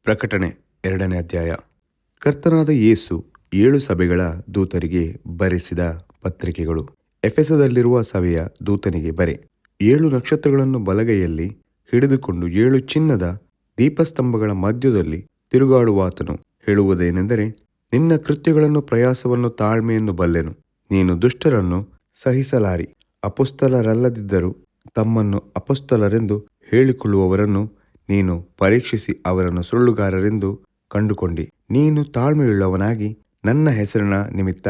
ಪ್ರಕಟಣೆ 2ನೇ ಅಧ್ಯಾಯ. ಕರ್ತನಾದ ಯೇಸು 7 ಸಭೆಗಳ ದೂತರಿಗೆ ಬರೆಸಿದ ಪತ್ರಿಕೆಗಳು. ಎಫೆಸದಲ್ಲಿರುವ ಸಭೆಯ ದೂತನಿಗೆ ಬರೆ. 7 ನಕ್ಷತ್ರಗಳನ್ನು ಬಲಗೈಯಲ್ಲಿ ಹಿಡಿದುಕೊಂಡು 7 ಚಿನ್ನದ ದೀಪಸ್ತಂಭಗಳ ಮಧ್ಯದಲ್ಲಿ ತಿರುಗಾಡುವಾತನು ಹೇಳುವುದೇನೆಂದರೆ, ನಿನ್ನ ಕೃತ್ಯಗಳನ್ನು, ಪ್ರಯಾಸವನ್ನು, ತಾಳ್ಮೆಯನ್ನು ಬಲ್ಲೆನು. ನೀನು ದುಷ್ಟರನ್ನು ಸಹಿಸಲಾರಿ. ಅಪೊಸ್ತಲರಲ್ಲದಿದ್ದರೂ ತಮ್ಮನ್ನು ಅಪೊಸ್ತಲರೆಂದು ಹೇಳಿಕೊಳ್ಳುವವರನ್ನು ನೀನು ಪರೀಕ್ಷಿಸಿ ಅವರನ್ನು ಸುಳ್ಳುಗಾರರೆಂದು ಕಂಡುಕೊಂಡಿ. ನೀನು ತಾಳ್ಮೆಯುಳ್ಳವನಾಗಿ ನನ್ನ ಹೆಸರಿನ ನಿಮಿತ್ತ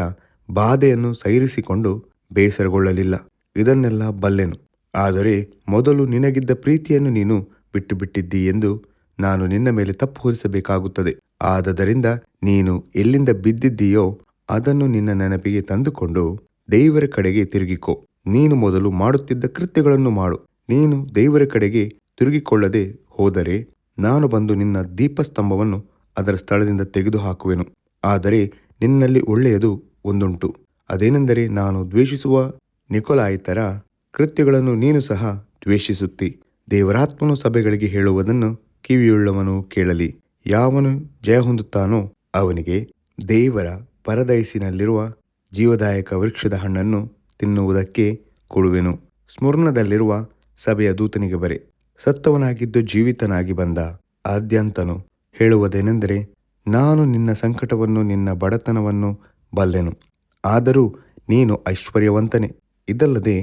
ಬಾಧೆಯನ್ನು ಸಹಿಸಿಕೊಂಡು ಬೇಸರಗೊಳ್ಳಲಿಲ್ಲ. ಇದನ್ನೆಲ್ಲ ಬಲ್ಲೆನು. ಆದರೆ ಮೊದಲು ನಿನಗಿದ್ದ ಪ್ರೀತಿಯನ್ನು ನೀನು ಬಿಟ್ಟುಬಿಟ್ಟಿದ್ದೀ ಎಂದು ನಾನು ನಿನ್ನ ಮೇಲೆ ತಪ್ಪು ಹೊರಿಸಬೇಕಾಗುತ್ತದೆ. ಆದದರಿಂದ ನೀನು ಎಲ್ಲಿಂದ ಬಿದ್ದಿದ್ದೀಯೋ ಅದನ್ನು ನಿನ್ನ ನೆನಪಿಗೆ ತಂದುಕೊಂಡು ದೇವರ ಕಡೆಗೆ ತಿರುಗಿಕೋ. ನೀನು ಮೊದಲು ಮಾಡುತ್ತಿದ್ದ ಕೃತ್ಯಗಳನ್ನು ಮಾಡು. ನೀನು ದೇವರ ಕಡೆಗೆ ತಿರುಗಿಕೊಳ್ಳದೆ ಹೋದರೆ ನಾನು ಬಂದು ನಿನ್ನ ದೀಪಸ್ತಂಭವನ್ನು ಅದರ ಸ್ಥಳದಿಂದ ತೆಗೆದುಹಾಕುವೆನು. ಆದರೆ ನಿನ್ನಲ್ಲಿ ಒಳ್ಳೆಯದು ಒಂದುಂಟು. ಅದೇನೆಂದರೆ, ನಾನು ದ್ವೇಷಿಸುವ ನಿಕೊಲಾಯಿತರ ಕೃತ್ಯಗಳನ್ನು ನೀನು ಸಹ ದ್ವೇಷಿಸುತ್ತಿ. ದೇವರಾತ್ಮನು ಸಭೆಗಳಿಗೆ ಹೇಳುವುದನ್ನು ಕಿವಿಯುಳ್ಳವನು ಕೇಳಲಿ. ಯಾವನು ಜಯಹೊಂದುತ್ತಾನೋ ಅವನಿಗೆ ದೇವರ ಪರದೈಸಿನಲ್ಲಿರುವ ಜೀವದಾಯಕ ವೃಕ್ಷದ ಹಣ್ಣನ್ನು ತಿನ್ನುವುದಕ್ಕೆ ಕೊಡುವೆನು. ಸ್ಮುರ್ನದಲ್ಲಿರುವ ಸಭೆಯ ದೂತನಿಗೆ ಬರೆ. ಸತ್ತವನಾಗಿದ್ದು ಜೀವಿತನಾಗಿ ಬಂದ ಆದ್ಯಂತನು ಹೇಳುವುದೇನೆಂದರೆ, ನಾನು ನಿನ್ನ ಸಂಕಟವನ್ನು, ನಿನ್ನ ಬಡತನವನ್ನು ಬಲ್ಲೆನು. ಆದರೂ ನೀನು ಐಶ್ವರ್ಯವಂತನೇ. ಇದಲ್ಲದೆ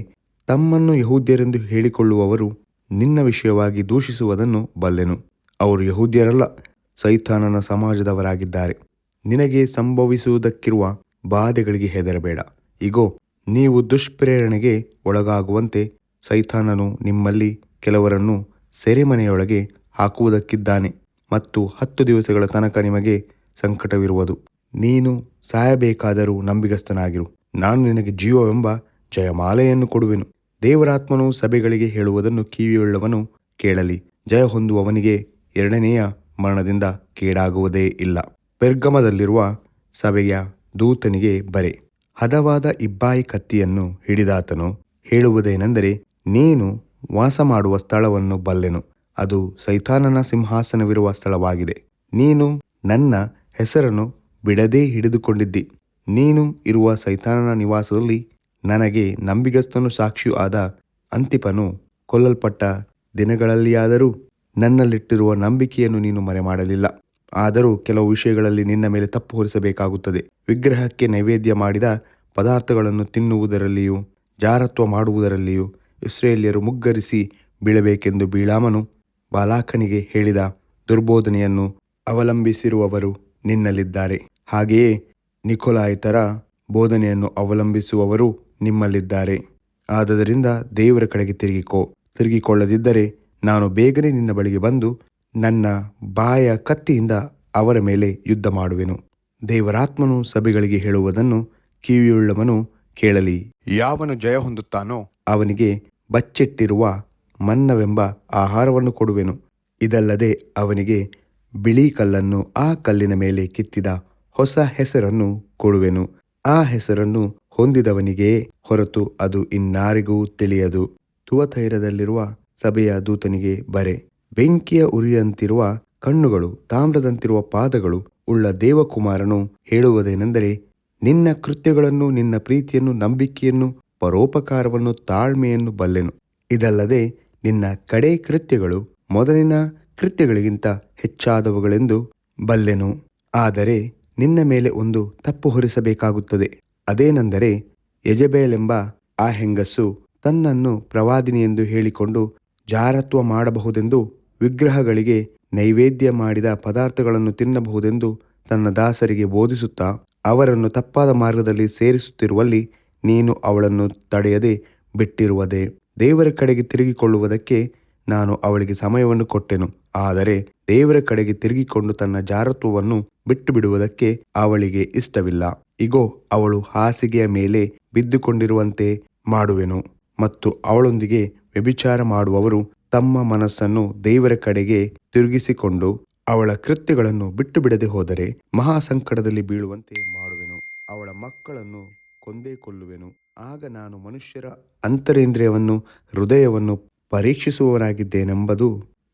ತಮ್ಮನ್ನು ಯಹೂದ್ಯರೆಂದು ಹೇಳಿಕೊಳ್ಳುವವರು ನಿನ್ನ ವಿಷಯವಾಗಿ ದೂಷಿಸುವುದನ್ನು ಬಲ್ಲೆನು. ಅವರು ಯಹೂದ್ಯರಲ್ಲ, ಸೈತಾನನ ಸಮಾಜದವರಾಗಿದ್ದಾರೆ. ನಿನಗೆ ಸಂಭವಿಸುವುದಕ್ಕಿರುವ ಬಾಧೆಗಳಿಗೆ ಹೆದರಬೇಡ. ಇಗೋ, ನೀವು ದುಷ್ಪ್ರೇರಣೆಗೆ ಒಳಗಾಗುವಂತೆ ಸೈತಾನನು ನಿಮ್ಮಲ್ಲಿ ಕೆಲವರನ್ನು ಸೆರೆಮನೆಯೊಳಗೆ ಹಾಕುವುದಕ್ಕಿದ್ದಾನೆ ಮತ್ತು 10 ದಿವಸಗಳ ತನಕ ನಿಮಗೆ ಸಂಕಟವಿರುವುದು. ನೀನು ಸಾಯಬೇಕಾದರೂ ನಂಬಿಗಸ್ತನಾಗಿರು. ನಾನು ನಿನಗೆ ಜೀವವೆಂಬ ಜಯಮಾಲೆಯನ್ನು ಕೊಡುವೆನು. ದೇವರಾತ್ಮನು ಸಭೆಗಳಿಗೆ ಹೇಳುವುದನ್ನು ಕಿವಿಯುಳ್ಳವನು ಕೇಳಲಿ. ಜಯ ಹೊಂದುವವನಿಗೆ 2ನೆಯ ಮರಣದಿಂದ ಕೇಡಾಗುವುದೇ ಇಲ್ಲ. ಪೆರ್ಗಮದಲ್ಲಿರುವ ಸಭೆಯ ದೂತನಿಗೆ ಬರೆ. ಹದವಾದ ಇಬ್ಬಾಯಿ ಕತ್ತಿಯನ್ನು ಹಿಡಿದಾತನು ಹೇಳುವುದೇನೆಂದರೆ, ನೀನು ವಾಸಮಾಡುವ ಸ್ಥಳವನ್ನು ಬಲ್ಲೆನು. ಅದು ಸೈತಾನನ ಸಿಂಹಾಸನವಿರುವ ಸ್ಥಳವಾಗಿದೆ. ನೀನು ನನ್ನ ಹೆಸರನ್ನು ಬಿಡದೇ ಹಿಡಿದುಕೊಂಡಿದ್ದಿ. ನೀನು ಇರುವ ಸೈತಾನನ ನಿವಾಸದಲ್ಲಿ ನನಗೆ ನಂಬಿಗಸ್ತನೂ ಸಾಕ್ಷಿಯೂ ಆದ ಅಂತಿಪನು ಕೊಲ್ಲಲ್ಪಟ್ಟ ದಿನಗಳಲ್ಲಿಯಾದರೂ ನನ್ನಲ್ಲಿಟ್ಟಿರುವ ನಂಬಿಕೆಯನ್ನು ನೀನು ಮರೆಮಾಡಲಿಲ್ಲ. ಆದರೂ ಕೆಲವು ವಿಷಯಗಳಲ್ಲಿ ನಿನ್ನ ಮೇಲೆ ತಪ್ಪು ಹೊರಿಸಬೇಕಾಗುತ್ತದೆ. ವಿಗ್ರಹಕ್ಕೆ ನೈವೇದ್ಯ ಮಾಡಿದ ಪದಾರ್ಥಗಳನ್ನು ತಿನ್ನುವುದರಲ್ಲಿಯೂ ಜಾರತ್ವ ಮಾಡುವುದರಲ್ಲಿಯೂ ಇಸ್ರಾಯೇಲ್ಯರು ಮುಗ್ಗರಿಸಿ ಬೀಳಬೇಕೆಂದು ಬಿಳಾಮನು ಬಾಲಾಕನಿಗೆ ಹೇಳಿದ ದುರ್ಬೋಧನೆಯನ್ನು ಅವಲಂಬಿಸಿರುವವರು ನಿನ್ನಲ್ಲಿದ್ದಾರೆ. ಹಾಗೆಯೇ ನಿಕೊಲಾಯಿತರ ಬೋಧನೆಯನ್ನು ಅವಲಂಬಿಸುವವರು ನಿಮ್ಮಲ್ಲಿದ್ದಾರೆ. ಆದದರಿಂದ ದೇವರ ಕಡೆಗೆ ತಿರುಗಿಕೊಳ್ಳದಿದ್ದರೆ ನಾನು ಬೇಗನೆ ನಿನ್ನ ಬಳಿಗೆ ಬಂದು ನನ್ನ ಬಾಯ ಕತ್ತಿಯಿಂದ ಅವರ ಮೇಲೆ ಯುದ್ಧ ಮಾಡುವೆನು. ದೇವರಾತ್ಮನು ಸಭೆಗಳಿಗೆ ಹೇಳುವುದನ್ನು ಕಿವಿಯುಳ್ಳವನು ಕೇಳಲಿ. ಯಾವನು ಜಯ ಹೊಂದುತ್ತಾನೋ ಅವನಿಗೆ ಬಚ್ಚಿಟ್ಟಿರುವ ಮನ್ನವೆಂಬ ಆಹಾರವನ್ನು ಕೊಡುವೆನು. ಇದಲ್ಲದೆ ಅವನಿಗೆ ಬಿಳಿ ಕಲ್ಲನ್ನು, ಆ ಕಲ್ಲಿನ ಮೇಲೆ ಕೆತ್ತಿದ ಹೊಸ ಹೆಸರನ್ನು ಕೊಡುವೆನು. ಆ ಹೆಸರನ್ನು ಹೊಂದಿದವನಿಗೇ ಹೊರತು ಅದು ಇನ್ನಾರಿಗೂ ತಿಳಿಯದು. ತುವತೈರದಲ್ಲಿರುವ ಸಭೆಯ ದೂತನಿಗೆ ಬರೆ. ಬೆಂಕಿಯ ಉರಿಯಂತಿರುವ ಕಣ್ಣುಗಳು, ತಾಮ್ರದಂತಿರುವ ಪಾದಗಳು ಉಳ್ಳ ದೇವಕುಮಾರನು ಹೇಳುವುದೇನೆಂದರೆ, ನಿನ್ನ ಕೃತ್ಯಗಳನ್ನು, ನಿನ್ನ ಪ್ರೀತಿಯನ್ನು, ನಂಬಿಕೆಯನ್ನು, ಪರೋಪಕಾರವನ್ನು, ತಾಳ್ಮೆಯನ್ನು ಬಲ್ಲೆನು. ಇದಲ್ಲದೆ ನಿನ್ನ ಕಡೇ ಕೃತ್ಯಗಳು ಮೊದಲಿನ ಕೃತ್ಯಗಳಿಗಿಂತ ಹೆಚ್ಚಾದವುಗಳೆಂದು ಬಲ್ಲೆನು. ಆದರೆ ನಿನ್ನ ಮೇಲೆ ಒಂದು ತಪ್ಪು ಹೊರಿಸಬೇಕಾಗುತ್ತದೆ. ಅದೇನೆಂದರೆ, ಯೆಜೆಬೇಲೆಂಬ ಆ ಹೆಂಗಸು ತನ್ನನ್ನು ಪ್ರವಾದಿನಿಯೆಂದು ಹೇಳಿಕೊಂಡು ಜಾರತ್ವ ಮಾಡಬಹುದೆಂದು, ವಿಗ್ರಹಗಳಿಗೆ ನೈವೇದ್ಯ ಮಾಡಿದ ಪದಾರ್ಥಗಳನ್ನು ತಿನ್ನಬಹುದೆಂದು ತನ್ನ ದಾಸರಿಗೆ ಬೋಧಿಸುತ್ತಾ ಅವರನ್ನು ತಪ್ಪಾದ ಮಾರ್ಗದಲ್ಲಿ ಸೇರಿಸುತ್ತಿರುವಲ್ಲಿ ನೀನು ಅವಳನ್ನು ತಡೆಯದೆ ಬಿಟ್ಟಿರುವುದೇ. ದೇವರ ಕಡೆಗೆ ತಿರುಗಿಕೊಳ್ಳುವುದಕ್ಕೆ ನಾನು ಅವಳಿಗೆ ಸಮಯವನ್ನು ಕೊಟ್ಟೆನು. ಆದರೆ ದೇವರ ಕಡೆಗೆ ತಿರುಗಿಕೊಂಡು ತನ್ನ ಜಾರತ್ವವನ್ನು ಬಿಟ್ಟು ಬಿಡುವುದಕ್ಕೆ ಅವಳಿಗೆ ಇಷ್ಟವಿಲ್ಲ. ಇಗೋ, ಅವಳು ಹಾಸಿಗೆಯ ಮೇಲೆ ಬಿದ್ದುಕೊಂಡಿರುವಂತೆ ಮಾಡುವೆನು ಮತ್ತು ಅವಳೊಂದಿಗೆ ವ್ಯಭಿಚಾರ ಮಾಡುವವರು ತಮ್ಮ ಮನಸ್ಸನ್ನು ದೇವರ ಕಡೆಗೆ ತಿರುಗಿಸಿಕೊಂಡು ಅವಳ ಕೃತ್ಯಗಳನ್ನು ಬಿಟ್ಟು ಬಿಡದೆ ಹೋದರೆ ಮಹಾ ಸಂಕಟದಲ್ಲಿ ಬೀಳುವಂತೆ ಮಾಡುವೆನು. ಅವಳ ಮಕ್ಕಳನ್ನು ಕೊಂದೇ ಕೊಲ್ಲುವೆನು. ಆಗ ನಾನು ಮನುಷ್ಯರ ಅಂತರೇಂದ್ರಿಯವನ್ನು, ಹೃದಯವನ್ನು ಪರೀಕ್ಷಿಸುವವನಾಗಿದ್ದೇನೆಂಬುದು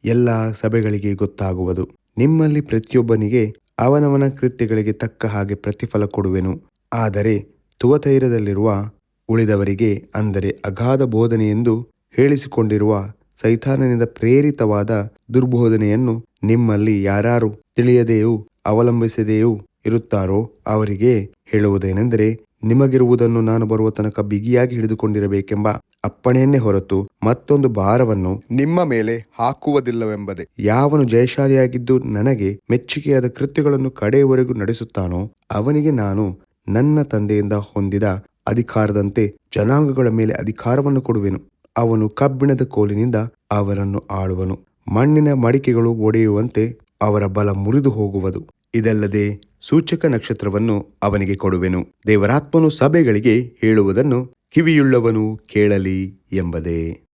ಎಲ್ಲ ಸಭೆಗಳಿಗೆ ಗೊತ್ತಾಗುವುದು. ನಿಮ್ಮಲ್ಲಿ ಪ್ರತಿಯೊಬ್ಬನಿಗೆ ಅವನವನ ಕೃತ್ಯಗಳಿಗೆ ತಕ್ಕ ಹಾಗೆ ಪ್ರತಿಫಲ ಕೊಡುವೆನು. ಆದರೆ ತುವತೈರದಲ್ಲಿರುವ ಉಳಿದವರಿಗೆ, ಅಂದರೆ ಅಗಾಧ ಬೋಧನೆಯೆಂದು ಹೇಳಿಸಿಕೊಂಡಿರುವ ಸೈತಾನನಿಂದ ಪ್ರೇರಿತವಾದ ದುರ್ಬೋಧನೆಯನ್ನು ನಿಮ್ಮಲ್ಲಿ ಯಾರು ತಿಳಿಯದೆಯೂ ಅವಲಂಬಿಸದೆಯೂ ಇರುತ್ತಾರೋ ಅವರಿಗೆ ಹೇಳುವುದೇನೆಂದರೆ, ನಿಮಗಿರುವುದನ್ನು ನಾನು ಬರುವ ತನಕ ಬಿಗಿಯಾಗಿ ಹಿಡಿದುಕೊಂಡಿರಬೇಕೆಂಬ ಅಪ್ಪಣೆಯನ್ನೇ ಹೊರತು ಮತ್ತೊಂದು ಭಾರವನ್ನು ನಿಮ್ಮ ಮೇಲೆ ಹಾಕುವುದಿಲ್ಲವೆಂಬುದೇ. ಯಾವನು ಜಯಶಾಲಿಯಾಗಿದ್ದು ನನಗೆ ಮೆಚ್ಚುಗೆಯಾದ ಕೃತ್ಯಗಳನ್ನು ಕಡೆಯವರೆಗೂ ನಡೆಸುತ್ತಾನೋ ಅವನಿಗೆ ನಾನು ನನ್ನ ತಂದೆಯಿಂದ ಹೊಂದಿದ ಅಧಿಕಾರದಂತೆ ಜನಾಂಗಗಳ ಮೇಲೆ ಅಧಿಕಾರವನ್ನು ಕೊಡುವೆನು. ಅವನು ಕಬ್ಬಿಣದ ಕೋಲಿನಿಂದ ಅವರನ್ನು ಆಳುವನು. ಮಣ್ಣಿನ ಮಡಿಕೆಗಳು ಒಡೆಯುವಂತೆ ಅವರ ಬಲ ಮುರಿದು ಹೋಗುವುದು. ಇದಲ್ಲದೆ ಸೂಚಕ ನಕ್ಷತ್ರವನ್ನು ಅವನಿಗೆ ಕೊಡುವೆನು. ದೇವರಾತ್ಮನು ಸಭೆಗಳಿಗೆ ಹೇಳುವುದನ್ನು ಕಿವಿಯುಳ್ಳವನು ಕೇಳಲಿ ಎಂಬುದೇ.